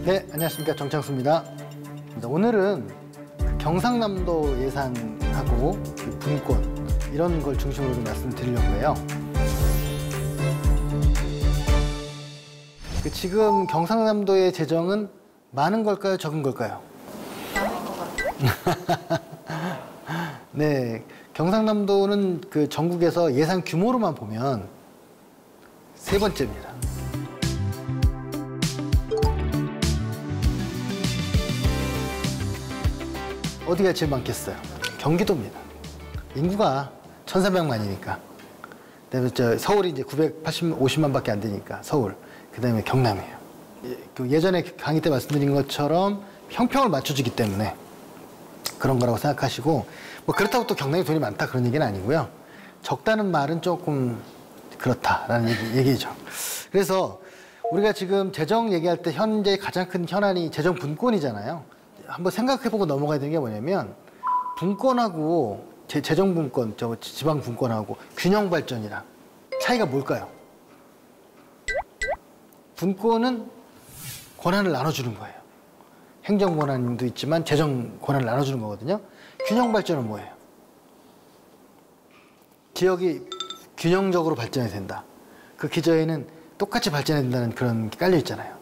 네, 안녕하십니까. 정창수입니다. 오늘은 경상남도 예산하고 분권 이런 걸 중심으로 말씀드리려고 해요. 지금 경상남도의 재정은 많은 걸까요? 적은 걸까요? 네, 경상남도는 그 전국에서 예산 규모로만 보면 세 번째입니다. 어디가 제일 많겠어요? 경기도입니다. 인구가 1,400만이니까. 그다음에 서울이 이제 950만밖에 안 되니까 서울. 그다음에 경남이에요. 예전에 강의 때 말씀드린 것처럼 형평을 맞춰주기 때문에 그런 거라고 생각하시고, 뭐 그렇다고 또 경남이 돈이 많다 그런 얘기는 아니고요. 적다는 말은 조금 그렇다라는 얘기죠. 그래서 우리가 지금 재정 얘기할 때 현재 가장 큰 현안이 재정 분권이잖아요. 한번 생각해보고 넘어가야 되는 게 뭐냐면, 분권하고 재정 분권, 지방 분권하고 균형 발전이랑 차이가 뭘까요? 분권은 권한을 나눠주는 거예요. 행정 권한도 있지만 재정 권한을 나눠주는 거거든요. 균형 발전은 뭐예요? 지역이 균형적으로 발전해야 된다. 그 기저에는 똑같이 발전해야 된다는 그런 게 깔려 있잖아요.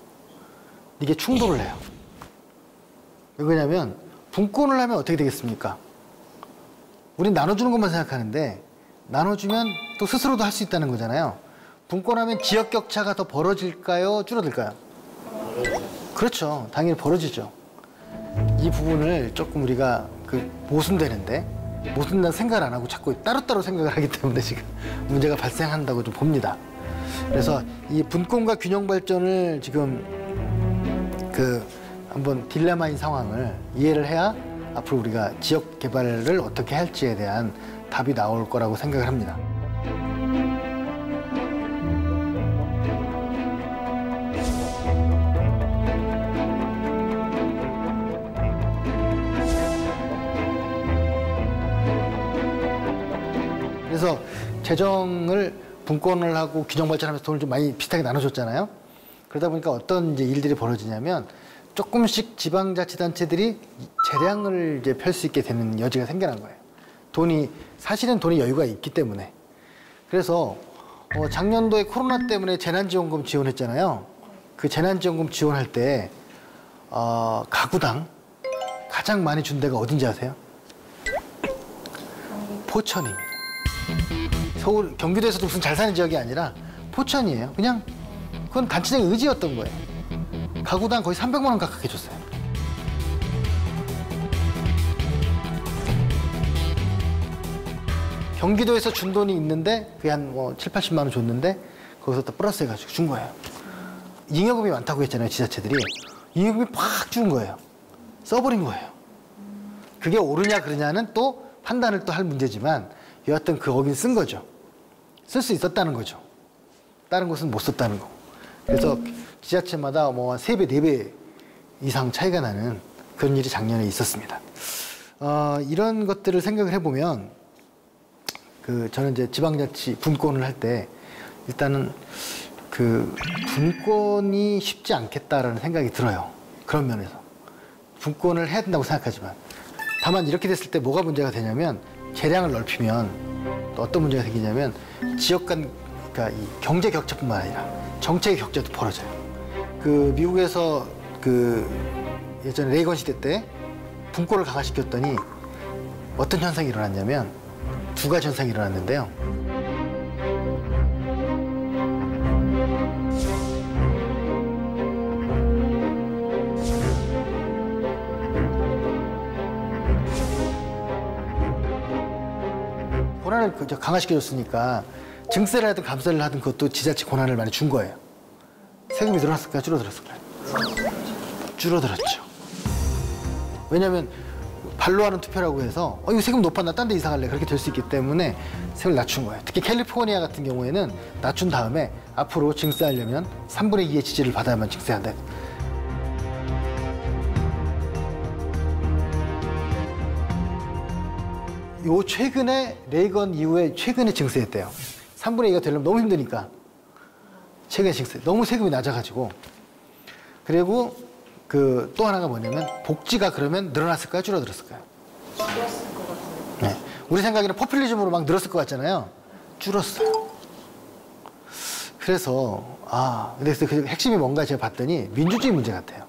이게 충돌을 해요. 왜냐하면 분권을 하면 어떻게 되겠습니까? 우린 나눠주는 것만 생각하는데 나눠주면 또 스스로도 할 수 있다는 거잖아요. 분권하면 지역 격차가 더 벌어질까요? 줄어들까요? 그렇죠. 당연히 벌어지죠. 이 부분을 조금 우리가 모순된다는 생각을 안 하고 자꾸 따로따로 생각을 하기 때문에 지금 문제가 발생한다고 좀 봅니다. 그래서 이 분권과 균형 발전을 지금 한번 딜레마인 상황을 이해를 해야 앞으로 우리가 지역 개발을 어떻게 할지에 대한 답이 나올 거라고 생각을 합니다. 그래서 재정을 분권을 하고 균형 발전하면서 돈을 좀 많이 비슷하게 나눠줬잖아요. 그러다 보니까 어떤 이제 일들이 벌어지냐면, 조금씩 지방자치단체들이 재량을 이제 펼 수 있게 되는 여지가 생겨난 거예요. 사실은 돈이 여유가 있기 때문에. 그래서 작년도에 코로나 때문에 재난지원금 지원했잖아요. 그 재난지원금 지원할 때 가구당 가장 많이 준 데가 어딘지 아세요? 포천입니다. 서울, 경기도에서도 무슨 잘 사는 지역이 아니라 포천이에요. 그냥 그건 단체장의 의지였던 거예요. 가구당 거의 300만 원 가깝게 줬어요. 경기도에서 준 돈이 있는데 그게 한 7, 80만 원 줬는데 거기서 또 플러스 해가지고 준 거예요. 잉여금이 많다고 했잖아요, 지자체들이. 잉여금이 팍 준 거예요. 써버린 거예요. 그게 옳으냐 그러냐는 또 판단을 또 할 문제지만, 여하튼 거긴 쓴 거죠. 쓸 수 있었다는 거죠. 다른 곳은 못 썼다는 거고. 그래서 지자체마다 3배, 4배 이상 차이가 나는 그런 일이 작년에 있었습니다. 이런 것들을 생각을 해보면, 저는 이제 지방자치 분권을 할 때 일단은 분권이 쉽지 않겠다라는 생각이 들어요. 그런 면에서. 분권을 해야 된다고 생각하지만. 다만 이렇게 됐을 때 뭐가 문제가 되냐면, 재량을 넓히면 또 어떤 문제가 생기냐면, 지역 간, 그러니까 이 경제 격차뿐만 아니라 정책의 격차도 벌어져요. 미국에서 예전에 레이건 시대 때 분권을 강화시켰더니 어떤 현상이 일어났냐면, 2가지 현상이 일어났는데요. 권한을 강화시켜줬으니까 증세를 하든 감세를 하든 그것도 지자체 권한을 많이 준 거예요. 세금이 늘어났을까요? 줄어들었을까요? 줄어들었죠. 왜냐하면 발로 하는 투표라고 해서 이거 세금 높았나? 딴 데 이사 갈래? 그렇게 될 수 있기 때문에 세금을 낮춘 거예요. 특히 캘리포니아 같은 경우에는 낮춘 다음에 앞으로 증세하려면 3분의 2의 지지를 받아야만 증세한다. 최근에 레이건 이후에 최근에 증세했대요. 3분의 2가 되려면 너무 힘드니까 최근에 증세. 너무 세금이 낮아가지고. 그리고 그 또 하나가 뭐냐면 복지가 그러면 늘어났을까요? 줄어들었을까요? 줄었을 것 같은데. 네. 우리 생각에는 포퓰리즘으로 막 늘었을 것 같잖아요. 줄었어요. 그래서 그래서 그 핵심이 뭔가 제가 봤더니 민주주의 문제 같아요.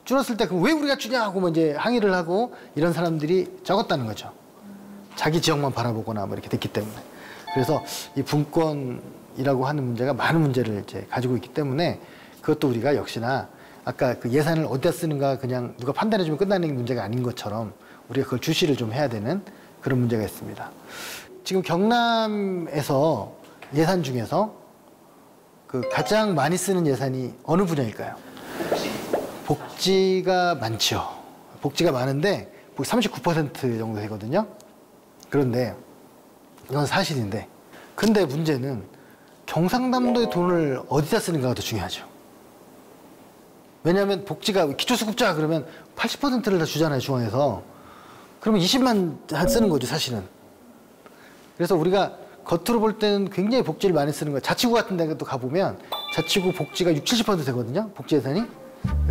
줄었을 때 그럼 왜 우리가 주냐고 뭐 이제 항의를 하고 이런 사람들이 적었다는 거죠. 자기 지역만 바라보거나 뭐 이렇게 됐기 때문에. 그래서 이 분권이라고 하는 문제가 많은 문제를 이제 가지고 있기 때문에 그것도 우리가 역시나 아까 그 예산을 어디다 쓰는가 그냥 누가 판단해주면 끝나는 문제가 아닌 것처럼 우리가 그걸 주시를 좀 해야 되는 그런 문제가 있습니다. 지금 경남에서 예산 중에서 그 가장 많이 쓰는 예산이 어느 분야일까요? 복지가 많죠. 복지가 많은데 39% 정도 되거든요. 그런데 이건 사실인데 근데 문제는 경상남도의 돈을 어디다 쓰는가가 더 중요하죠. 왜냐하면 복지가 기초수급자 그러면 80%를 다 주잖아요, 중앙에서. 그러면 20만 쓰는 거죠, 사실은. 그래서 우리가 겉으로 볼 때는 굉장히 복지를 많이 쓰는 거예요. 자치구 같은 데도 가보면 자치구 복지가 60~70% 되거든요, 복지 예산이.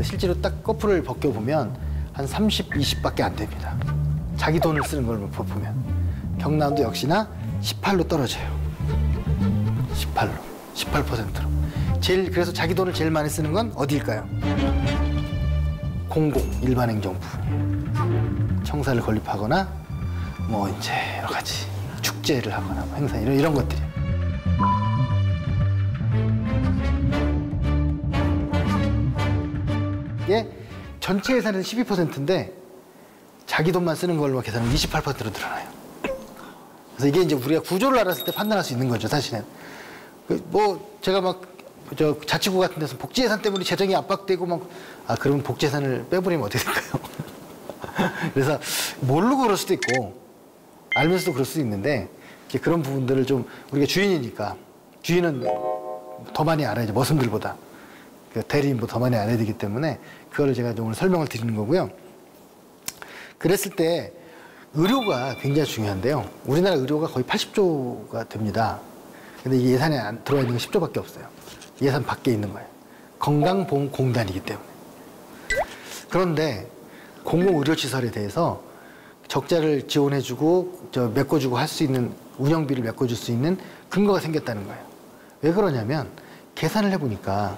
실제로 딱 거풀을 벗겨보면 한 30, 20밖에 안 됩니다. 자기 돈을 쓰는 걸 보면. 경남도 역시나 18로 떨어져요. 18%로. 그래서 자기 돈을 제일 많이 쓰는 건 어디일까요? 공공, 일반행정부. 청사를 건립하거나, 뭐, 이제, 여러 가지. 축제를 하거나, 뭐 행사, 이런 것들이에요. 이게 전체 예산은 12%인데, 자기 돈만 쓰는 걸로 계산하면 28%로 늘어나요. 그래서 이게 이제 우리가 구조를 알았을 때 판단할 수 있는 거죠, 사실은. 뭐, 제가 막, 자치구 같은 데서 복지 예산 때문에 재정이 압박되고 막, 그러면 복지 예산을 빼버리면 어떻게 될까요? 그래서 모르고 그럴 수도 있고, 알면서도 그럴 수도 있는데, 이제 그런 부분들을 좀 우리가 주인이니까, 주인은 더 많이 알아야죠, 머슴들보다. 대리인보다 더 많이 알아야 되기 때문에, 그거를 제가 오늘 설명을 드리는 거고요. 그랬을 때, 의료가 굉장히 중요한데요. 우리나라 의료가 거의 80조가 됩니다. 근데 이 예산에 안 들어와 있는 건 10조밖에 없어요. 예산 밖에 있는 거예요. 건강보험공단이기 때문에. 그런데 공공의료시설에 대해서 적자를 지원해주고 메꿔주고 할 수 있는 운영비를 메꿔줄 수 있는 근거가 생겼다는 거예요. 왜 그러냐면 계산을 해보니까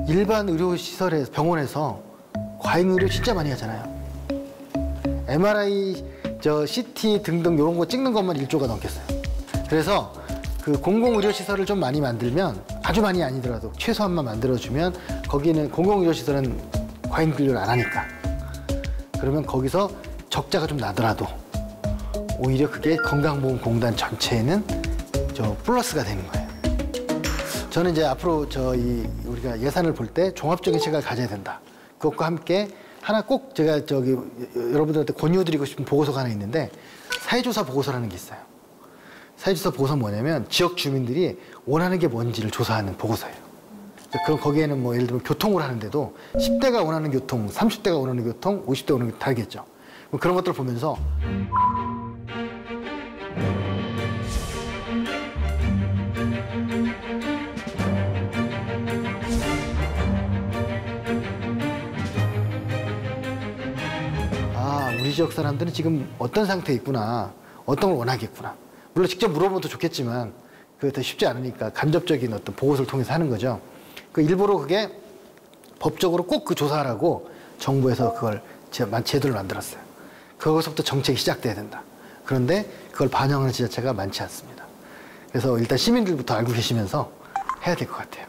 일반 의료시설에서 병원에서 과잉의료 진짜 많이 하잖아요. MRI, CT 등등 이런 거 찍는 것만 1조가 넘겠어요. 그래서 그 공공의료시설을 좀 많이 만들면 아주 많이 아니더라도 최소한만 만들어주면 거기는 공공의료시설은 과잉진료를 안 하니까 그러면 거기서 적자가 좀 나더라도 오히려 그게 건강보험공단 전체에는 플러스가 되는 거예요. 저는 이제 앞으로 우리가 예산을 볼 때 종합적인 시각을 가져야 된다. 그것과 함께 하나 꼭 제가 여러분들한테 권유드리고 싶은 보고서가 하나 있는데 사회조사 보고서라는 게 있어요. 사회조사 보고서 뭐냐면 지역 주민들이 원하는 게 뭔지를 조사하는 보고서예요. 그럼 거기에는 뭐 예를 들면 교통을 하는데도 10대가 원하는 교통, 30대가 원하는 교통, 50대가 원하는 교통 다르겠죠. 그런 것들을 보면서 우리 지역 사람들은 지금 어떤 상태에 있구나, 어떤 걸 원하겠구나. 물론 직접 물어보면 더 좋겠지만 그게 쉽지 않으니까 간접적인 어떤 보고서를 통해서 하는 거죠. 일부러 그게 법적으로 꼭 그 조사하라고 정부에서 그걸 제도를 만들었어요. 거기서부터 정책이 시작돼야 된다. 그런데 그걸 반영하는 지자체가 많지 않습니다. 그래서 일단 시민들부터 알고 계시면서 해야 될 것 같아요.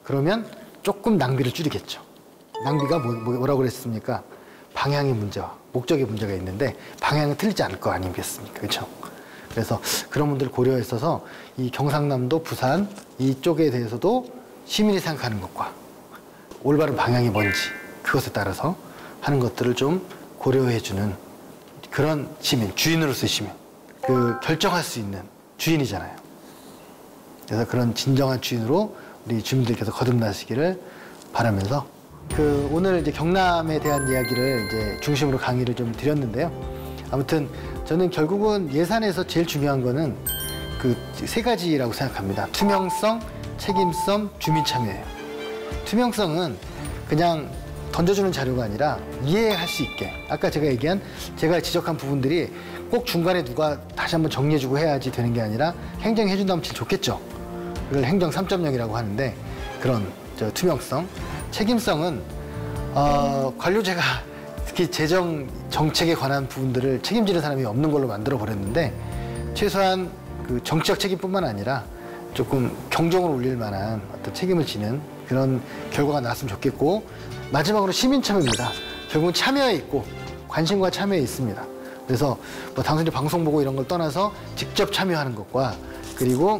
그러면 조금 낭비를 줄이겠죠. 낭비가 뭐라고 그랬습니까? 방향의 문제와 목적의 문제가 있는데 방향은 틀리지 않을 거 아니겠습니까? 그렇죠? 그래서 그런 분들을 고려해 있어서 이 경상남도, 부산 이쪽에 대해서도 시민이 생각하는 것과 올바른 방향이 뭔지 그것에 따라서 하는 것들을 좀 고려해 주는 그런 시민, 주인으로서의 시민, 결정할 수 있는 주인이잖아요. 그래서 그런 진정한 주인으로 우리 주민들께서 거듭나시기를 바라면서 오늘 이제 경남에 대한 이야기를 이제 중심으로 강의를 좀 드렸는데요. 아무튼 저는 결국은 예산에서 제일 중요한 거는 세 가지라고 생각합니다. 투명성, 책임성, 주민 참여예요. 투명성은 그냥 던져주는 자료가 아니라 이해할 수 있게 아까 제가 지적한 부분들이 꼭 중간에 누가 다시 한번 정리해주고 해야지 되는 게 아니라 행정이 해준다면 제일 좋겠죠. 그걸 행정 3.0이라고 하는데 그런 투명성, 책임성은 관료제가 특히 재정 정책에 관한 부분들을 책임지는 사람이 없는 걸로 만들어 버렸는데 최소한 그 정치적 책임뿐만 아니라 조금 경종을 울릴 만한 어떤 책임을 지는 그런 결과가 나왔으면 좋겠고 마지막으로 시민 참여입니다. 결국은 참여에 있고 관심과 참여에 있습니다. 그래서 뭐 단순히 방송 보고 이런 걸 떠나서 직접 참여하는 것과 그리고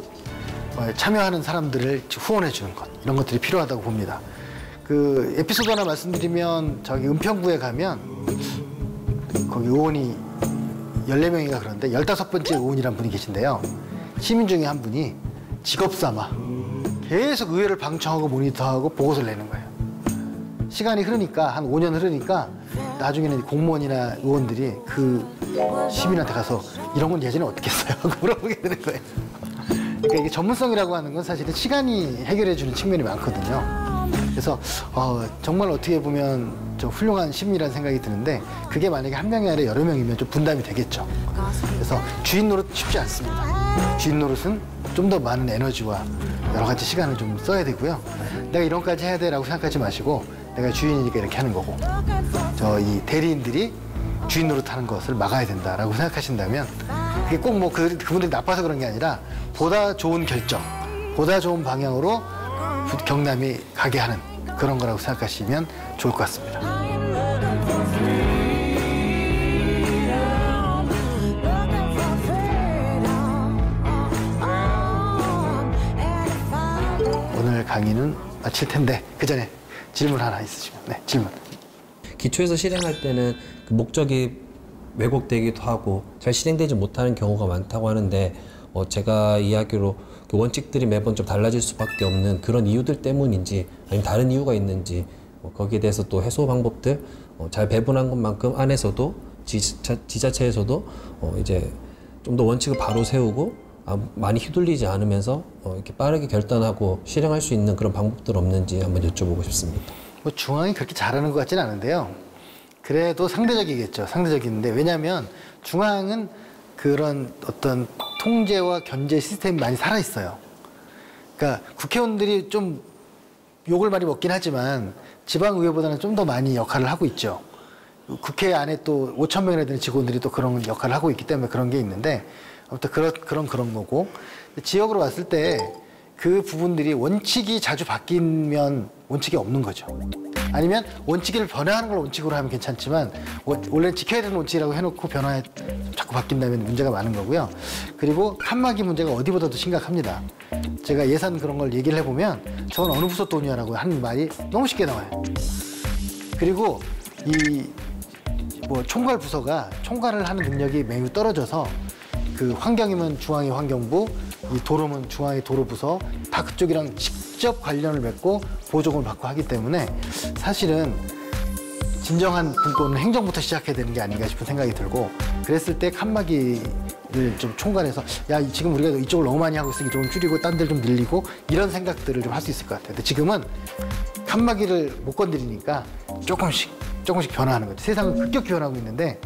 참여하는 사람들을 후원해 주는 것 이런 것들이 필요하다고 봅니다. 그 에피소드 하나 말씀드리면 저기 은평구에 가면 거기 의원이 14명인가 그런데 15번째 의원이란 분이 계신데요. 시민 중에 한 분이 직업 삼아 계속 의회를 방청하고 모니터하고 보고서를 내는 거예요. 시간이 흐르니까 한 5년 흐르니까 나중에는 공무원이나 의원들이 그 시민한테 가서 이런 건 예전에 어떻게 했어요? 하고 물어보게 되는 거예요. 그러니까 이게 전문성이라고 하는 건 사실은 시간이 해결해 주는 측면이 많거든요. 그래서 정말 어떻게 보면 좀 훌륭한 시민이라는 생각이 드는데 그게 만약에 한 명이 아니라 여러 명이면 좀 분담이 되겠죠. 그래서 주인 노릇 쉽지 않습니다. 주인 노릇은 좀 더 많은 에너지와 여러 가지 시간을 좀 써야 되고요. 내가 이런 것까지 해야 돼라고 생각하지 마시고 내가 주인이니까 이렇게 하는 거고 이 대리인들이 주인 노릇하는 것을 막아야 된다라고 생각하신다면 그게 꼭 뭐 그분들이 나빠서 그런 게 아니라 보다 좋은 결정, 보다 좋은 방향으로 경남이 가게 하는 그런 거라고 생각하시면 좋을 것 같습니다. 오늘 강의는 마칠 텐데 그 전에 질문 하나 있으시면 네, 질문. 기초에서 실행할 때는 그 목적이 왜곡되기도 하고 잘 실행되지 못하는 경우가 많다고 하는데 제가 이야기로 그 원칙들이 매번 좀 달라질 수밖에 없는 그런 이유들 때문인지 아니면 다른 이유가 있는지 거기에 대해서 또 해소 방법들 잘 배분한 것만큼 안에서도 지자체에서도 이제 좀 더 원칙을 바로 세우고 많이 휘둘리지 않으면서 이렇게 빠르게 결단하고 실행할 수 있는 그런 방법들 없는지 한번 여쭤보고 싶습니다. 뭐 중앙이 그렇게 잘하는 것 같지는 않은데요. 그래도 상대적이겠죠. 상대적인데 왜냐하면 중앙은 그런 어떤 통제와 견제 시스템이 많이 살아있어요. 그러니까 국회의원들이 좀 욕을 많이 먹긴 하지만 지방의회보다는 좀 더 많이 역할을 하고 있죠. 국회 안에 또 5,000명이나 되는 직원들이 또 그런 역할을 하고 있기 때문에 그런 게 있는데 아무튼 그런 거고 지역으로 왔을 때 그 부분들이 원칙이 자주 바뀌면 원칙이 없는 거죠. 아니면 원칙을 변화하는 걸 원칙으로 하면 괜찮지만 원래 지켜야 되는 원칙이라고 해놓고 자꾸 바뀐다면 문제가 많은 거고요. 그리고 칸막이 문제가 어디보다도 심각합니다. 제가 예산 그런 걸 얘기를 해보면 저건 어느 부서 돈이야라고 하는 말이 너무 쉽게 나와요. 그리고 총괄 부서가 총괄을 하는 능력이 매우 떨어져서 그 환경이면 중앙의 환경부, 이 도로면 중앙의 도로부서 다 그쪽이랑 직접 관련을 맺고 보조금을 받고 하기 때문에 사실은 진정한 분권은 행정부터 시작해야 되는 게 아닌가 싶은 생각이 들고 그랬을 때 칸막이를 좀 총괄해서 야 지금 우리가 이쪽을 너무 많이 하고 있으니 좀 줄이고 딴 데를 좀 늘리고 이런 생각들을 좀 할 수 있을 것 같아요. 근데 지금은 칸막이를 못 건드리니까 조금씩 변화하는 거죠. 세상은 급격히 변하고 있는데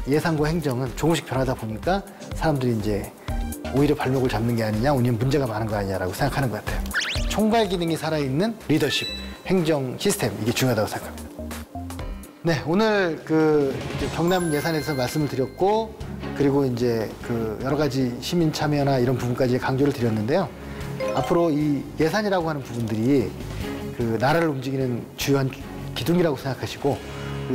예산과 행정은 조금씩 변하다 보니까 사람들이 이제 오히려 발목을 잡는 게 아니냐, 아니면 문제가 많은 거 아니냐라고 생각하는 것 같아요. 총괄 기능이 살아있는 리더십, 행정 시스템 이게 중요하다고 생각합니다. 네, 오늘 이제 경남 예산에서 말씀을 드렸고 그리고 이제 여러 가지 시민 참여나 이런 부분까지 강조를 드렸는데요. 앞으로 이 예산이라고 하는 부분들이 나라를 움직이는 주요한 기둥이라고 생각하시고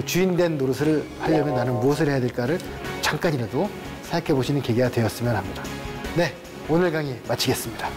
주인된 노릇을 하려면 나는 무엇을 해야 될까를 잠깐이라도 생각해 보시는 계기가 되었으면 합니다. 네, 오늘 강의 마치겠습니다.